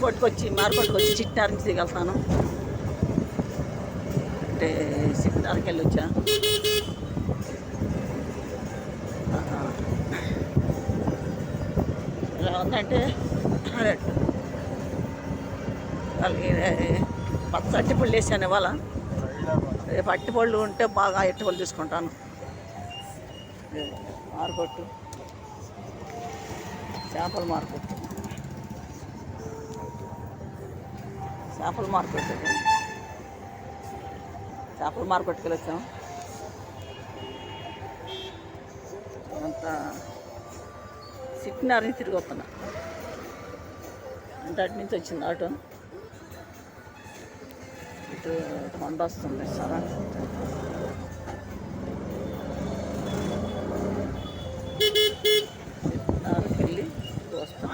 మార్కెట్కి వచ్చి చిట్టార్ నుంచి దిగలుగుతాను. అంటే చిట్టార్కి వెళ్ళి వచ్చా. ఎలా ఉందంటే పచ్చ అట్టిపళ్ళు వేసాను ఇవాళ. రేపు అట్టిపళ్ళు ఉంటే బాగా అట్టిపళ్ళు తీసుకుంటాను. మార్కెట్, చేపల మార్కెట్, చేపల మార్కెట్కి వెళ్ళొచ్చాం. అంతా సిట్టినార్ నుంచి తిరిగి వస్తున్నా. అంటే అటు నుంచి వచ్చింది ఆటో. ఇటు కొండ వస్తుంది సరే. సిట్టినార్కి వెళ్ళి వస్తాం.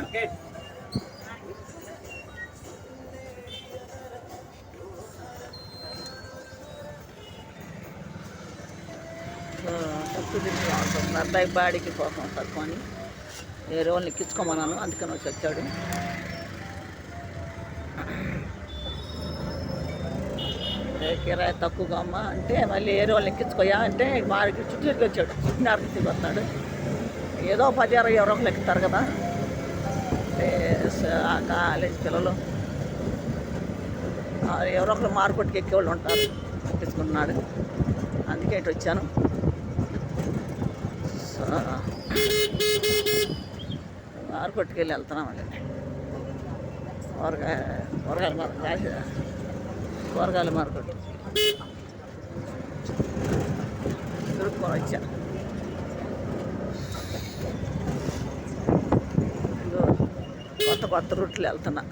తక్కువ తిరిగి ఉంటుంది. అబ్బాయి బాడీకి పోతాం తక్కువ అని వేరే వాళ్ళని ఎక్కించుకోమన్నాను, అందుకని వచ్చి వచ్చాడు. కిరాయి తక్కువగా అమ్మ అంటే మళ్ళీ వేరే వాళ్ళని ఎక్కించుకోయా అంటే మారికి చుట్టూ తిరిగి వచ్చాడు. చిన్నారి తిరిగి వస్తాడు. ఏదో 10-20 ఎవరో ఒకరు ఎక్కుతారు కదా, కాలేజ్ పిల్లలు ఎవరో ఒకరు మార్కెట్కి ఎక్కేవాళ్ళు ఉంటారు. ఎక్కించుకున్నాడు, అందుకే ఇటు వచ్చాను. మార్కెట్కి వెళ్ళి వెళ్తున్నామండి. కూరగాయల మార్కెట్ తిరుక్కొని వచ్చా. కొత్త రూట్లు వెళ్తున్నా.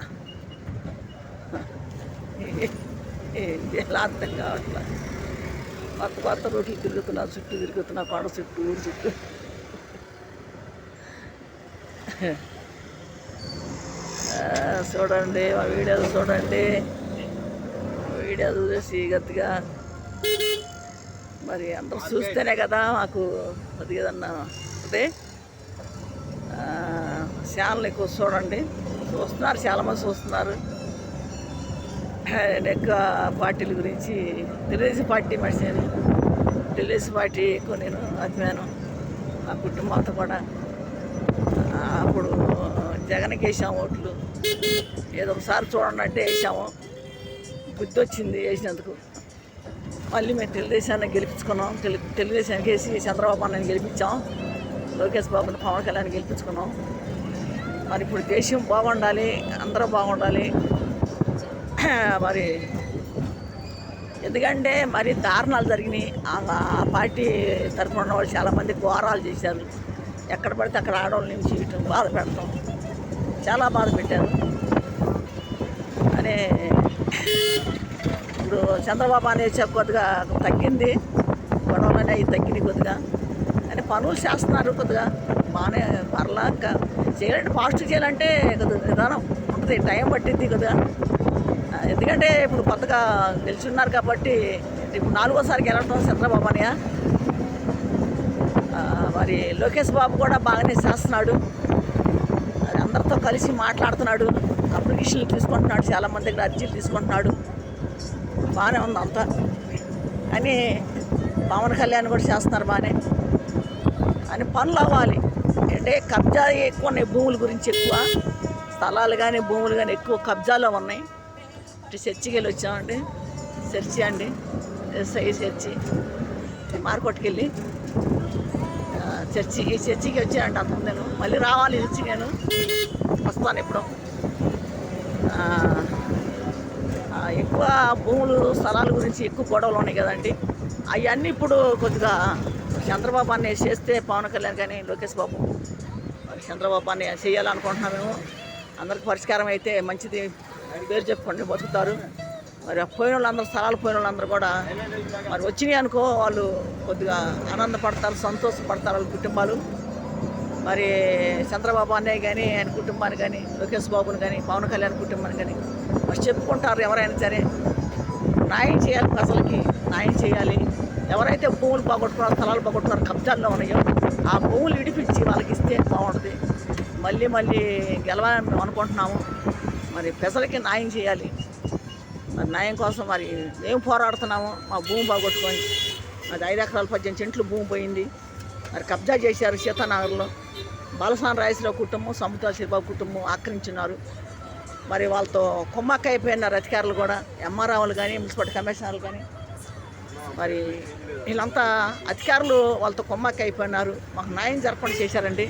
ఎలా అర్థం కావట్లా. కొత్త రూట్లు తిరుగుతున్నా, చుట్టూ తిరుగుతున్నా, కొండ చుట్టూ, ఊరు చుట్టూ. చూడండి మా వీడియోలు చూడండి. వీడియో చూసేసి గట్టిగా మరి అందరూ చూస్తేనే కదా మాకు అది ఏదన్నా అదే ఛానల్ ఎక్కువ చూడండి. చూస్తున్నారు, చాలామంది చూస్తున్నారు. నేను ఎక్కువ పార్టీల గురించి తెలుగుదేశం పార్టీ మనిషిని. తెలుగుదేశం పార్టీ ఎక్కువ నేను అభిమానం. మా కుటుంబంతో కూడా అప్పుడు జగన్కి వేసాము ఓట్లు. ఏదో ఒకసారి చూడండి అంటే వేసాము. బుద్ధి వచ్చింది వేసినందుకు. మళ్ళీ మేము తెలుగుదేశాన్ని గెలిపించుకున్నాం. తెలుగుదేశానికి వేసి చంద్రబాబు నాయుడుని గెలిపించాం. లోకేష్ బాబుని, పవన్ కళ్యాణ్ గెలిపించుకున్నాం. మరి ఇప్పుడు దేశం బాగుండాలి, అందరూ బాగుండాలి. మరి ఎందుకంటే మరి దారుణాలు జరిగినాయి. ఆ పార్టీ తరఫున ఉన్న వాళ్ళు చాలామంది ఘోరాలు చేశారు. ఎక్కడ పడితే అక్కడ ఆడవాళ్ళని చేయటం, బాధ పెడతాం, చాలా బాధ పెట్టారు. అనే ఇప్పుడు చంద్రబాబు అనేది కొద్దిగా తగ్గింది, గొడవలు అనేవి తగ్గింది కొద్దిగా అని పనులు చేస్తున్నారు. కొద్దిగా బాగానే పర్లా చేయాలంటే ఫాస్ట్ చేయాలంటే కొద్దిగా విధానం ఉంటుంది, టైం పట్టింది కొద్దిగా. ఎందుకంటే ఇప్పుడు కొత్తగా గెలుచున్నారు కాబట్టి ఇప్పుడు 4వసారి గెలవడం చంద్రబాబు అనియా. మరి లోకేష్ బాబు కూడా బాగానే చేస్తున్నాడు. అందరితో కలిసి మాట్లాడుతున్నాడు, అప్లికేషన్లు తీసుకుంటున్నాడు, చాలామంది దగ్గర అర్జీలు తీసుకుంటున్నాడు. బాగానే ఉంది అంతా అని. పవన్ కళ్యాణ్ కూడా చేస్తున్నారు బాగానే అని. పనులు అవ్వాలి అంటే కబ్జా ఎక్కువ ఉన్నాయి, భూముల గురించి ఎక్కువ, స్థలాలు కానీ భూములు కానీ ఎక్కువ కబ్జాలో ఉన్నాయి. అంటే చర్చికి వెళ్ళి వచ్చామండి. చర్చి అండి, ఎస్ఐ చర్చి. మార్కెట్కి వెళ్ళి ఈ చర్చికి వచ్చానండి. అంత నేను మళ్ళీ రావాలి చర్చి, నేను వస్తాను ఇప్పుడు. ఎక్కువ భూములు స్థలాల గురించి ఎక్కువ గొడవలు ఉన్నాయి కదండి. అవన్నీ ఇప్పుడు కొద్దిగా చంద్రబాబు అన్నీ చేస్తే, పవన్ కళ్యాణ్ కానీ లోకేష్ బాబు చంద్రబాబు అన్నీ చేయాలనుకుంటున్నాం మేము. అందరికి పరిష్కారం అయితే మంచిది, పేరు చెప్పుకోండి, బతుకుతారు. మరి పోయిన వాళ్ళందరూ, స్థలాలు పోయిన వాళ్ళందరూ కూడా మరి వచ్చినాయి అనుకో, వాళ్ళు కొద్దిగా ఆనందపడతారు, సంతోషపడతారు వాళ్ళ కుటుంబాలు. మరి చంద్రబాబు అన్నయ్య కానీ, ఆయన కుటుంబాన్ని కానీ, లోకేష్ బాబుని కానీ, పవన్ కళ్యాణ్ కుటుంబాన్ని కానీ మరి చెప్పుకుంటారు. ఎవరైనా సరే న్యాయం చేయాలి, ప్రజలకి న్యాయం చేయాలి. ఎవరైతే భూములు పోగొట్టుకున్నారో, స్థలాలు పోగొట్టుకున్నారో, కబ్జాల్లో ఉన్నాయో ఆ భూములు విడిపించి వాళ్ళకి ఇస్తే బాగుంటుంది. మళ్ళీ గెలవాలని మేము అనుకుంటున్నాము. మరి ప్రజలకి న్యాయం చేయాలి. మరి న్యాయం కోసం మరి మేము పోరాడుతున్నాము. మా భూమి బాగొట్టుకొని అది 5 ఎకరాలు 18 సెంట్లు భూమి పోయింది. మరి కబ్జా చేశారు సీతానగర్లో. బాలసాని రాజేశ్వరరావు కుటుంబం, సముద్ర శివబాబు కుటుంబం ఆక్రమించున్నారు. మరి వాళ్ళతో కుమ్మక్క అయిపోయినారు అధికారులు కూడా, ఎంఆర్ఓలు కానీ మున్సిపల్ కమిషనర్లు కానీ. మరి వీళ్ళంతా అధికారులు వాళ్ళతో కుమ్మక్క అయిపోయినారు. మాకు న్యాయం జరపండి చేశారండి.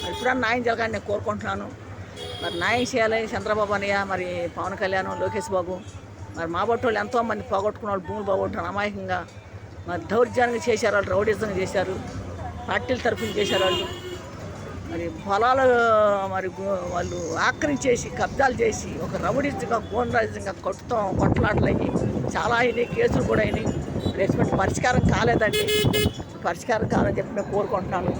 మరి ఇప్పుడన్నా న్యాయం జరగాలని నేను కోరుకుంటున్నాను. మరి న్యాయం చేయాలి చంద్రబాబు అన్నయ్య, మరి పవన్ కళ్యాణ్, లోకేష్ బాబు. మరి మా బట్టోళ్ళు ఎంతోమంది పోగొట్టుకున్న వాళ్ళు భూములు పోగొట్టుకున్న అమాయకంగా మరి దౌర్జన్యంగా చేశారు, వాళ్ళు రౌడీజంగా చేశారు, పార్టీల తరఫున చేశారు వాళ్ళు. మరి పొలాలు మరి వాళ్ళు ఆక్రమించేసి కబ్జాలు చేసి ఒక రౌడీజంగా గోండాజంగా కొట్లాటలు అయ్యి చాలా అయినాయి, కేసులు కూడా అయినాయి. రేస్మెంట్ పరిష్కారం కాలేదండి. పరిష్కారం కావాలని చెప్పి నేను కోరుకుంటున్నాను.